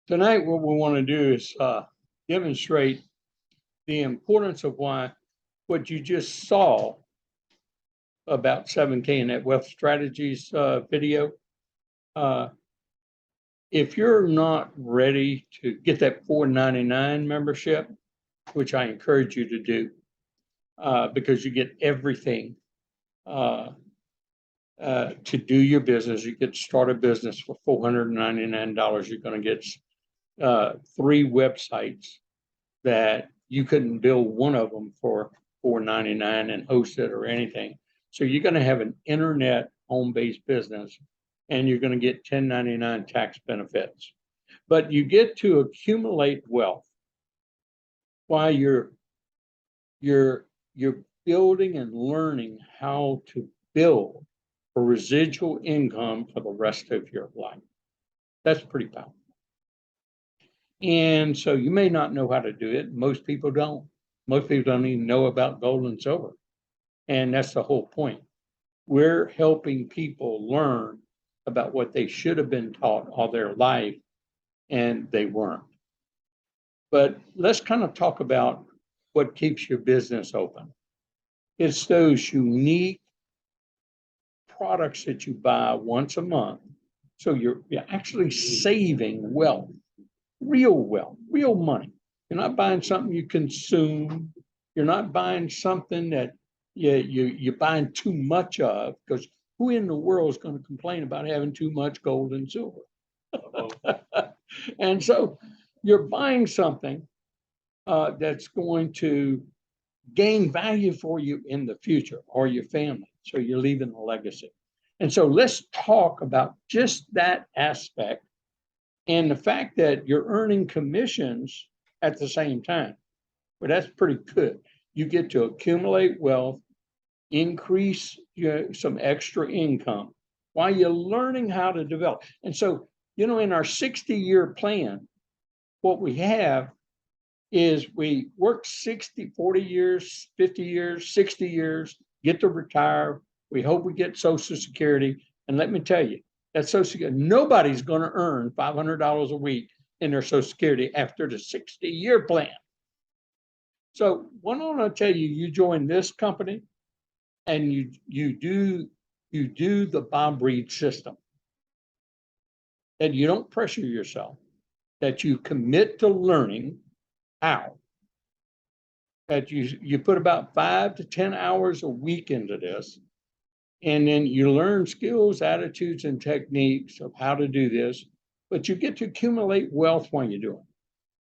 Tonight, what we want to do is demonstrate the importance of why what you just saw about 7K in that Wealth Strategies video. If you're not ready to get that $4.99 membership, which I encourage you to do, because you get everything to do your business. You get to start a business for $499. You're going to get 3 websites that you couldn't build one of them for $4.99 and host it or anything. So you're going to have an internet home-based business, and you're going to get 1099 tax benefits. But you get to accumulate wealth while you're building and learning how to build a residual income for the rest of your life. That's pretty powerful. And so you may not know how to do it. Most people don't. Most people don't even know about gold and silver. And that's the whole point. We're helping people learn about what they should have been taught all their life, and they weren't. But let's kind of talk about what keeps your business open. It's those unique products that you buy once a month. So you're actually saving wealth, real money. You're not buying something you consume. You're not buying something that you're buying too much of, because who in the world is going to complain about having too much gold and silver? And so you're buying something that's going to gain value for you in the future or your family. So you're leaving a legacy. And so let's talk about just that aspect and the fact that you're earning commissions at the same time. Well, that's pretty good. You get to accumulate wealth, increase some extra income while you're learning how to develop. And so, in our 60-year plan, what we have is we work 40 years, 50 years, 60 years, get to retire. We hope we get Social Security. And let me tell you, that Social Security, nobody's going to earn $500 a week in their Social Security after the 60-year plan. So what I want to tell you, you join this company and you do the Bob Reed system. And you don't pressure yourself, that you commit to learning how. That you put about 5 to 10 hours a week into this, and then you learn skills, attitudes, and techniques of how to do this, but you get to accumulate wealth when you're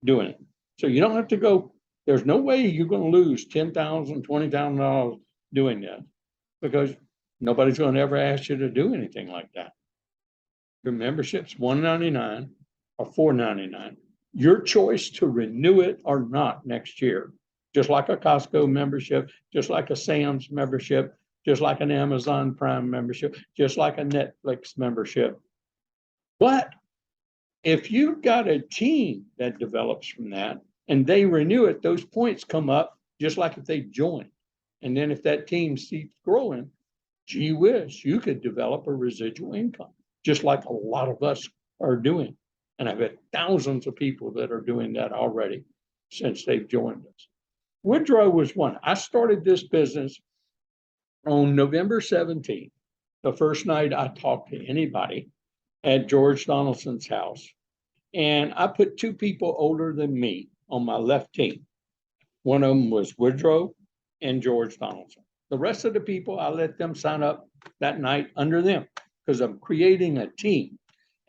doing it. So you don't have to go, there's no way you're going to lose $10,000, $20,000 doing this, because nobody's going to ever ask you to do anything like that. Your membership's $199 or $499. Your choice to renew it or not next year, just like a Costco membership, just like a Sam's membership, just like an Amazon Prime membership, just like a Netflix membership. But if you've got a team that develops from that and they renew it, those points come up just like if they join. And then if that team keeps growing, gee whiz, you could develop a residual income, just like a lot of us are doing. And I've had thousands of people that are doing that already since they've joined us. Woodrow was one. I started this business on November 17th, the first night I talked to anybody at George Donaldson's house. And I put 2 people older than me on my left team. One of them was Woodrow and George Donaldson. The rest of the people, I let them sign up that night under them, because I'm creating a team.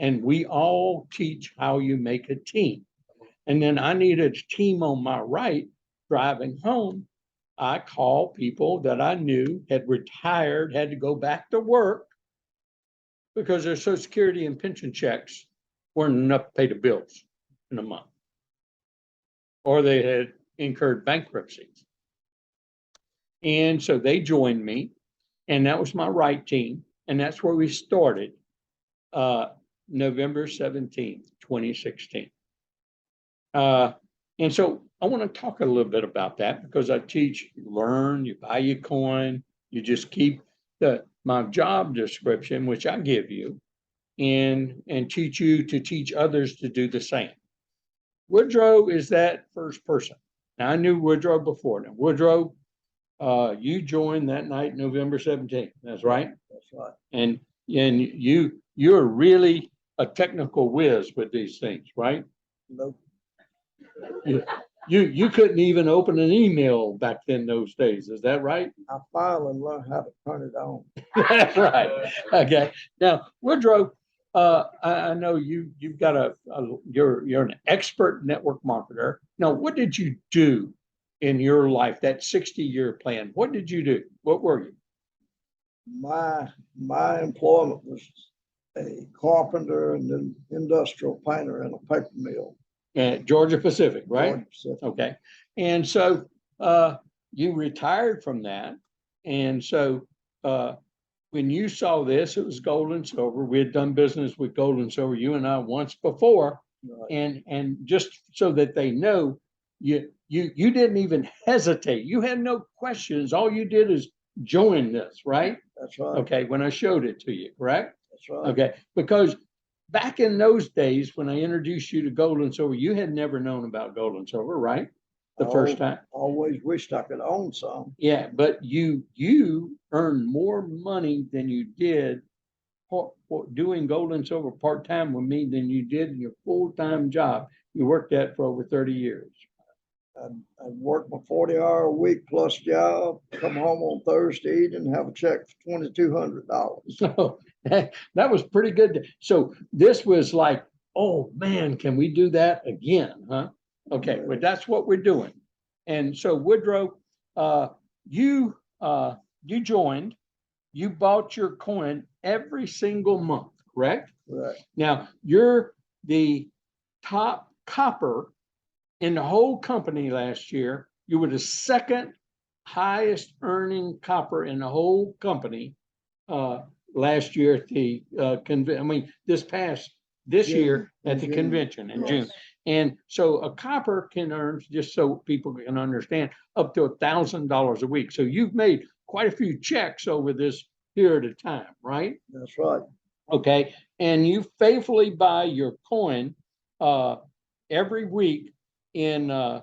And we all teach how you make a team. And then I needed a team on my right. Driving home, I called people that I knew had retired, had to go back to work because their Social Security and pension checks weren't enough to pay the bills in a month, or they had incurred bankruptcies. And so they joined me, and that was my right team. And that's where we started November 17th, 2016. And so I want to talk a little bit about that, because I teach, you learn, you buy your coin, you just keep my job description, which I give you, and teach you to teach others to do the same. Woodrow is that first person. Now, I knew Woodrow before. Now, Woodrow, you joined that night, November 17th. That's right. That's right. And you're really a technical whiz with these things, right? Nope. You couldn't even open an email back then those days. Is that right? I finally learned how to turn it on. That's right. Okay. Now, Woodrow, I know you've got you're an expert network marketer. Now, what did you do in your life, that 60-year plan? What did you do? What were you? My employment was a carpenter and an industrial painter in a paper mill. At Georgia Pacific, right? Georgia Pacific. Okay. And so you retired from that. And so when you saw this, it was gold and silver. We had done business with gold and silver, you and I, once before. Right. And just so that they know, you didn't even hesitate. You had no questions. All you did is join this, right? That's right. Okay. When I showed it to you, correct? That's right. Okay. Because back in those days, when I introduced you to gold and silver, you had never known about gold and silver, right? The first time. Always wished I could own some. Yeah, but you earned more money than you did for doing gold and silver part-time with me than you did in your full-time job you worked at for over 30 years. I'd work my 40-hour-a-week plus job, come home on Thursday evening, have a check for $2,200. So that was pretty good. So this was like, oh man, can we do that again? Huh? Okay, well, that's what we're doing. And so Woodrow, you joined, you bought your coin every single month, correct? Right. Now you're the top copper in the whole company last year. You were the second highest earning copper in the whole company last year at the this year at the convention in June. And so a copper can earn, just so people can understand, up to $1,000 a week. So you've made quite a few checks over this period of time, right? That's right. Okay. And you faithfully buy your coin every week in a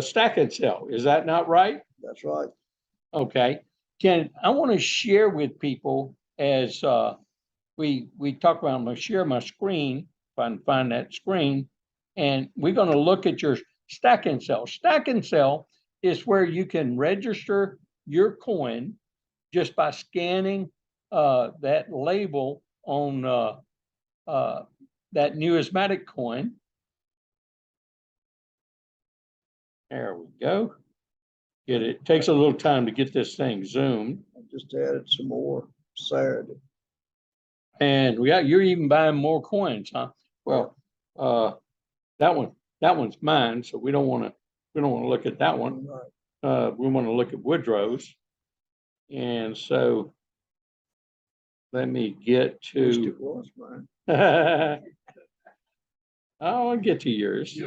stack and sell. Is that not right? That's right. Okay. I want to share with people as we talk about, I'm going to share my screen, if I can find that screen, and we're going to look at your stack and sell. Stack and sell is where you can register your coin just by scanning that label on that numismatic coin. There we go. It takes a little time to get this thing zoomed. I just added some more Saturday. And you're even buying more coins, huh? Well, that one's mine, so we don't want to look at that one. Right. We want to look at Woodrow's. And so let me get to it was mine. I'll get to yours.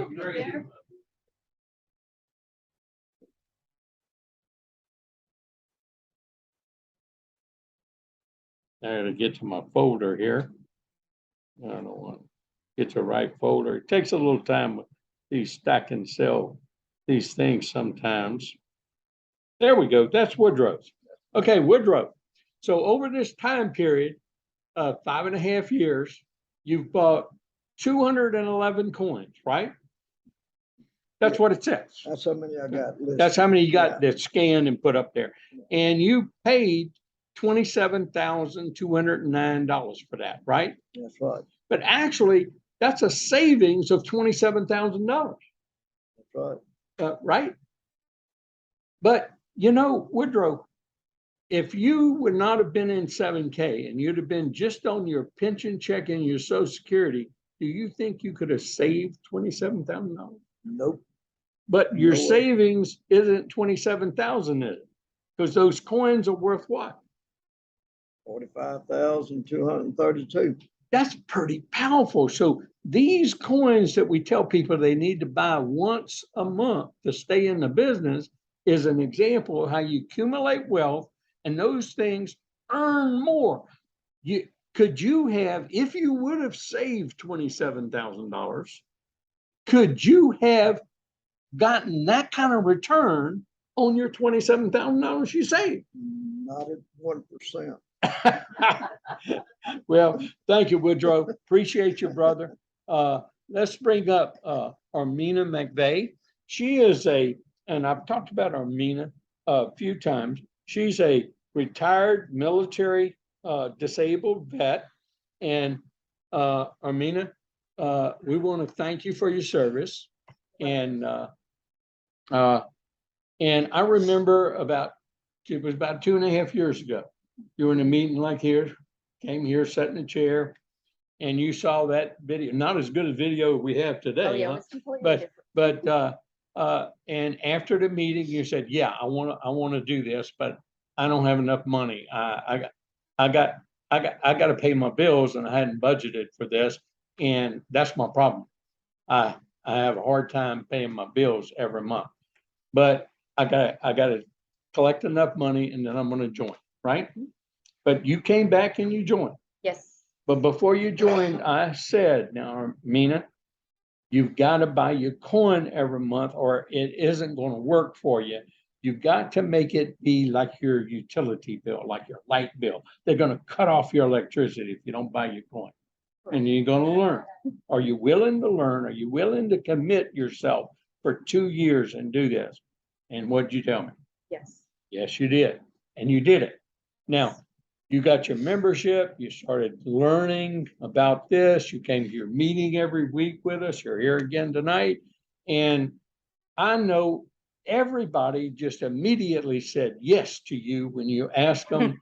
I gotta get to my folder here. I don't want to get to the right folder. It takes a little time with these stack and sell these things sometimes. There we go. That's Woodrow's. Okay, Woodrow. So over this time period of 5.5 years, you've bought 211 coins, right? That's what it says. That's how many I got listed. That's how many you got that scanned and put up there. And you paid $27,209 for that, right? That's right. But actually, that's a savings of $27,000. That's right. Right? But Woodrow, if you would not have been in 7K and you'd have been just on your pension check and your Social Security, do you think you could have saved $27,000? Nope. But your savings isn't $27,000, is it? Because those coins are worth what? $45,232. That's pretty powerful. So these coins that we tell people they need to buy once a month to stay in the business is an example of how you accumulate wealth, and those things earn more. could you have, if you would have saved $27,000, could you have gotten that kind of return on your $27,000 you saved? Not at 1%. Well, thank you, Woodrow. Appreciate you, brother. Let's bring up Armena McVeigh. She is and I've talked about Armena a few times. She's a retired military disabled vet. And Armena, we want to thank you for your service. And I remember it was about 2.5 years ago. You were in a meeting like here, came here, sat in a chair, and you saw that video. Not as good a video we have today. Oh, yeah, huh? it was completely But different. and after the meeting, you said, "Yeah, I want to do this, but I don't have enough money. I got to pay my bills, and I hadn't budgeted for this, and that's my problem. I have a hard time paying my bills every month, but I got to collect enough money, and then I'm going to join, right?" But you came back and you joined. Yes. But before you joined, I said, "Now, Mina, you've got to buy your coin every month, or it isn't going to work for you. You've got to make it be like your utility bill, like your light bill. They're going to cut off your electricity if you don't buy your coin. And you're going to learn. Are you willing to learn? Are you willing to commit yourself for 2 years and do this?" And what'd you tell me? Yes. Yes, you did. And you did it. Now, you got your membership. You started learning about this. You came to your meeting every week with us. You're here again tonight. And I know everybody just immediately said yes to you when you asked them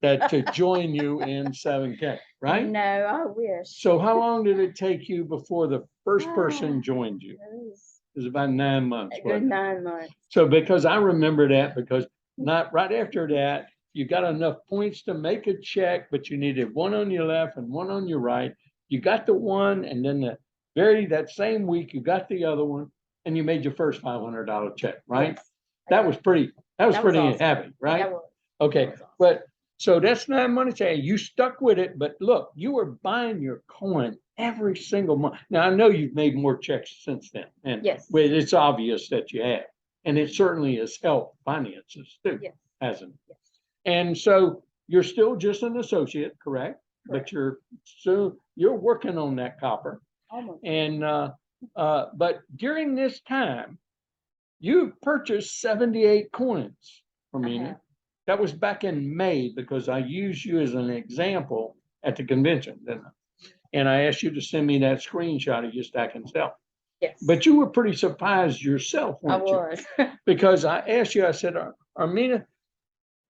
that to join you in 7K, right? No, I wish. So how long did it take you before the first person joined you? It was about 9 months. A good wasn't it? 9 months. So because I remember that, because not right after that, you got enough points to make a check, but you needed one on your left and one on your right. You got the one, and then that same week you got the other one, and you made your first $500 check, right? Yes. That was pretty awesome. happy, right? That was- Okay, that was awesome. but so that's 9 months. You stuck with it, but look, you were buying your coin every single month. Now I know you've made more checks since then, and Yes. it's obvious that you have, and it certainly has helped finances too, Yes. hasn't it? Yes. And so you're still just an associate, correct? But you're working on that copper. Almost. And but during this time, you purchased 78 coins from me. Uh-huh. That was back in May, because I used you as an example at the convention, didn't I? And I asked you to send me that screenshot of your stack and sell. Yes. But you were pretty surprised yourself, I weren't you? was. Because I asked you, I said, Armena,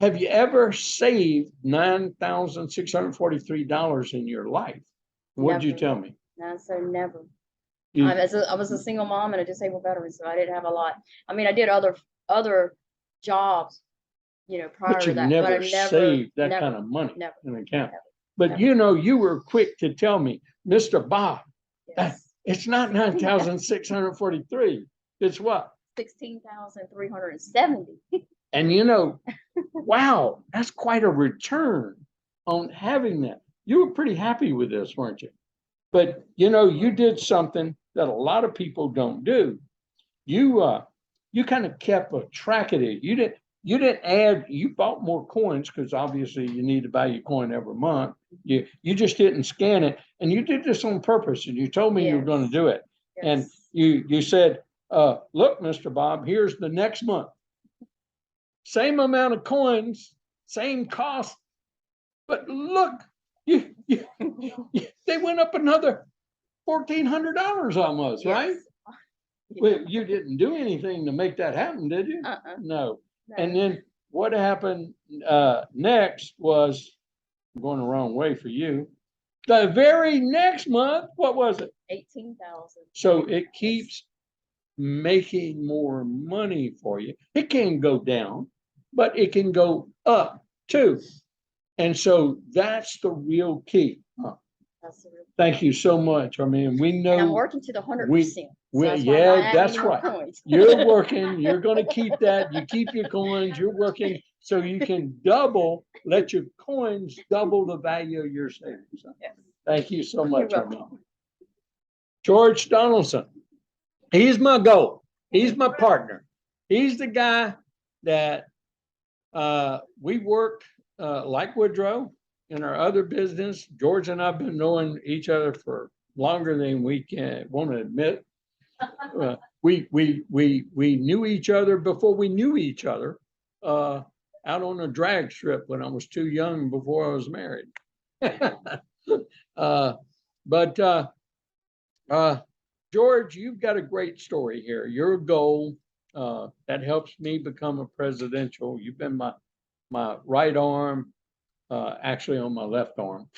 have you ever saved $9,643 in your life? What'd you Never. tell me? No, so never. You- I was a single mom and a disabled veteran, so I didn't have a lot. I mean, I did other jobs, prior But to you that, but never I never saved that never, kind of money never, in an account. never, But never. you were quick to tell me, Mr. Bob, Yes. it's not 9,643. It's what? 16,370. And wow, that's quite a return on having that. You were pretty happy with this, weren't you? But you did something that a lot of people don't do. You kind of kept a track of it. You didn't add. You bought more coins because obviously you need to buy your coin every month. You just didn't scan it, and you did this on purpose. And you told me you were going to do it. And Yes. you said, "Look, Mr. Bob, here's the next month. Same amount of coins, same cost, but look, they went up another $1,400 almost, right?" Yes. Well, you didn't do anything to make that happen, did you? Uh-uh. No. No. And then what happened next was, I'm going the wrong way for you. The very next month, what was it? 18,000. So it keeps making more money for you. It can go down, but it can go up too. And so that's the real key. That's the real. Thank you so much. I mean, we know. And I'm working to the 100%. That's right. Coins. You're working, you're going to keep that. You keep your coins, you're working so you can let your coins double the value of your savings. Yes. Thank you so You're much, welcome. Armena. George Donaldson, he's my goal. He's my partner. He's the guy that we work like Woodrow in our other business. George and I have been knowing each other for longer than we want to admit. We knew each other before we knew each other out on a drag strip when I was too young before I was married. George, you've got a great story here. Your goal that helps me become a presidential. You've been my right arm, actually on my left arm,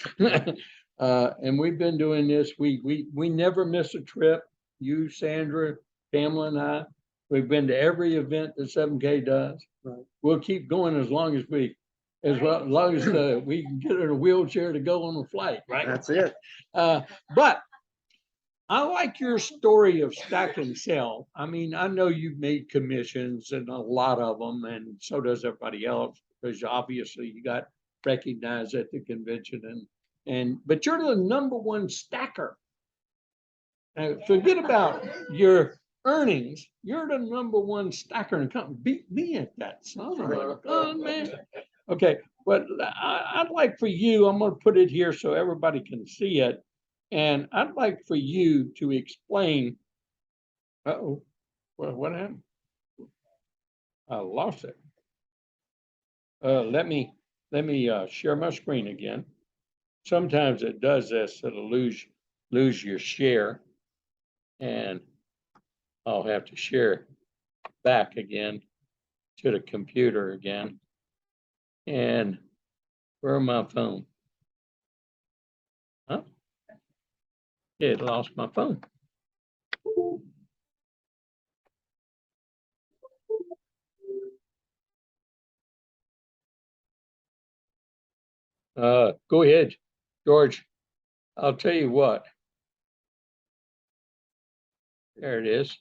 and we've been doing this. We never miss a trip. You, Sandra, Pamela, and I. We've been to every event that 7K does. Right. We'll keep going as long as we can get in a wheelchair to go on a flight. Right. That's it. But I like your story of stack and sell. I mean, I know you've made commissions and a lot of them, and so does everybody else, because obviously you got recognized at the convention but you're the #1 stacker. Forget about your earnings. You're the #1 stacker in the company. Beat me at that, son of a gun, man. Okay, but I'd like for you, I'm going to put it here so everybody can see it. And I'd like for you to explain. Uh-oh, well, what happened? I lost it. Let me share my screen again. Sometimes it does this, it'll lose your share. And I'll have to share back again to the computer again. And where's my phone? Huh? It lost my phone. Go ahead, George. I'll tell you what. There it is.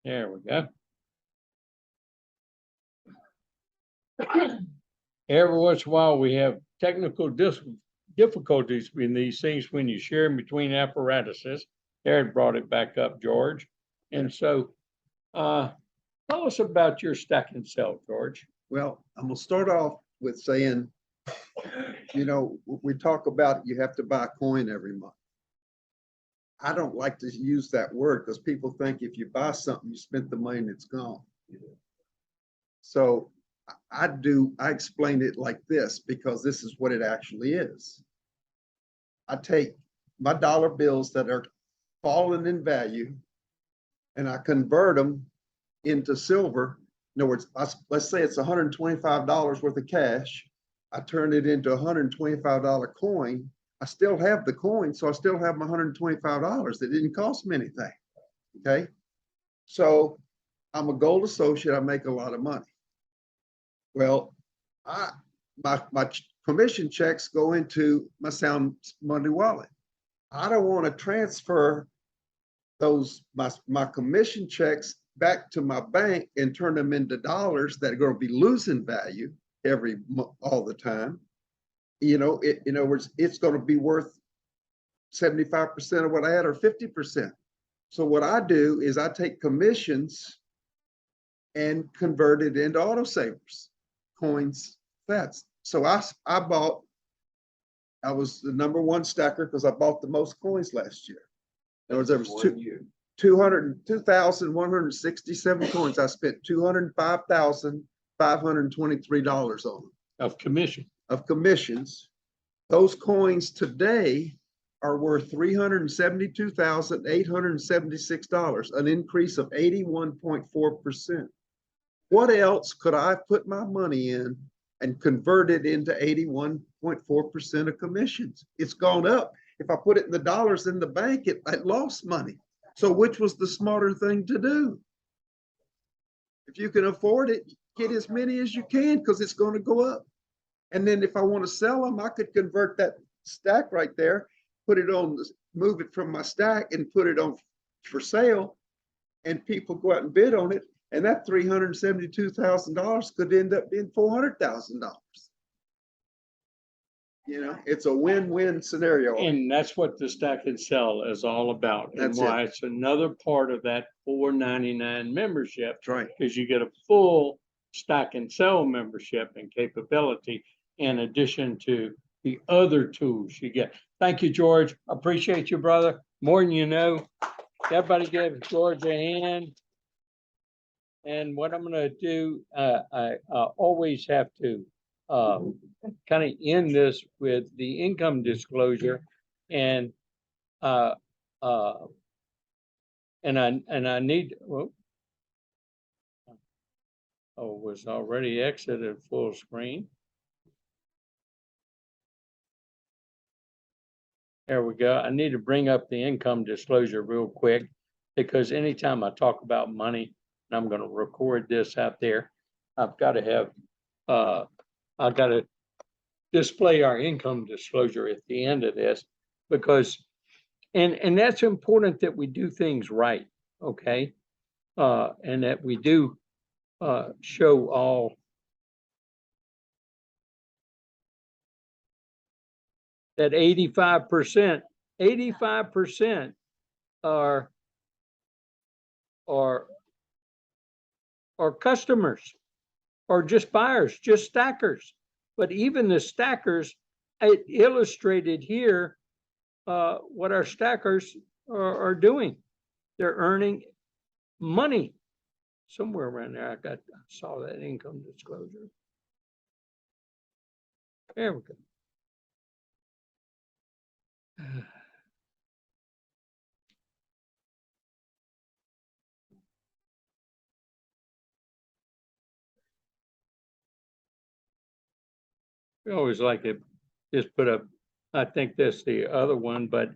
There we go. Every once in a while, we have technical difficulties in these things when you share them between apparatuses. Aaron brought it back up, George. And so tell us about your stack and sell, George. Well, I'm gonna start off with saying, we talk about you have to buy a coin every month. I don't like to use that word because people think if you buy something, you spent the money and it's gone. So I explain it like this because this is what it actually is. I take my dollar bills that are falling in value and I convert them into silver. In other words, let's say it's $125 worth of cash. I turn it into a $125 coin. I still have the coin, so I still have my $125. That didn't cost me anything. Okay. So I'm a gold associate. I make a lot of money. Well, my commission checks go into my Sound Money wallet. I don't want to transfer my commission checks back to my bank and turn them into dollars that are going to be losing value all the time. In other words, it's going to be worth 75% of what I had or 50%. So what I do is I take commissions and convert it into autosavers, coins, that's. So I was the #1 stacker because I bought the most coins last year. In other words, there was 2,167 coins. I spent $205,523 on them. Of commissions. Those coins today are worth $372,876, an increase of 81.4%. What else could I put my money in and convert it into 81.4% of commissions? It's gone up. If I put it in the dollars in the bank, it lost money. So which was the smarter thing to do? If you can afford it, get as many as you can because it's going to go up. And then if I want to sell them, I could convert that stack right there put it on, move it from my stack and put it on for sale. And people go out and bid on it. And that $372,000 could end up being $400,000. You know, it's a win-win scenario. And that's what the stack and sell is all about, and That's it. why it's another part of that $4.99 membership, That's right. because you get a full stack and sell membership and capability in addition to the other tools you get. Thank you, George. Appreciate you, brother. More than you know. Everybody give George a hand. And what I'm gonna do, I always have to kind of end this with the income disclosure, and I need, well, oh, was already exited full screen. There we go. I need to bring up the income disclosure real quick, because anytime I talk about money, and I'm going to record this out there, I've got to have, I've got to display our income disclosure at the end of this, because, and that's important that we do things right, okay? And that we do show all that 85% are customers, or just buyers, just stackers. But even the stackers, it illustrated here what our stackers are doing. They're earning money somewhere around there. I saw that income disclosure. There we go. We always like to just put up, I think that's the other one, but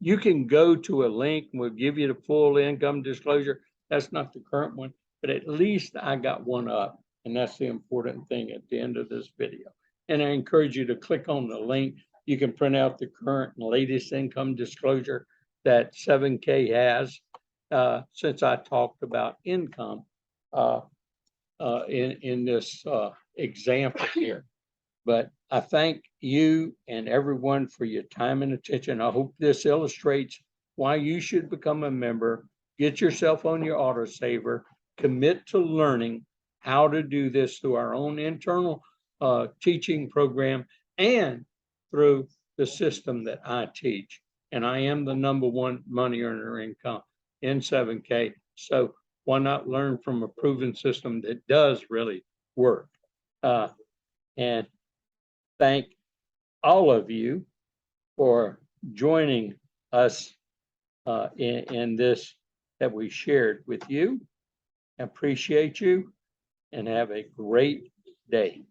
you can go to a link and we'll give you the full income disclosure. That's not the current one, but at least I got one up, and that's the important thing at the end of this video. And I encourage you to click on the link. You can print out the current and latest income disclosure that 7K has, since I talked about income in this example here. But I thank you and everyone for your time and attention. I hope this illustrates why you should become a member. Get yourself on your autosaver, commit to learning how to do this through our own internal teaching program and through the system that I teach. And I am the #1 money earner income in 7K. So why not learn from a proven system that does really work? And thank all of you for joining us in this that we shared with you. Appreciate you, and have a great day.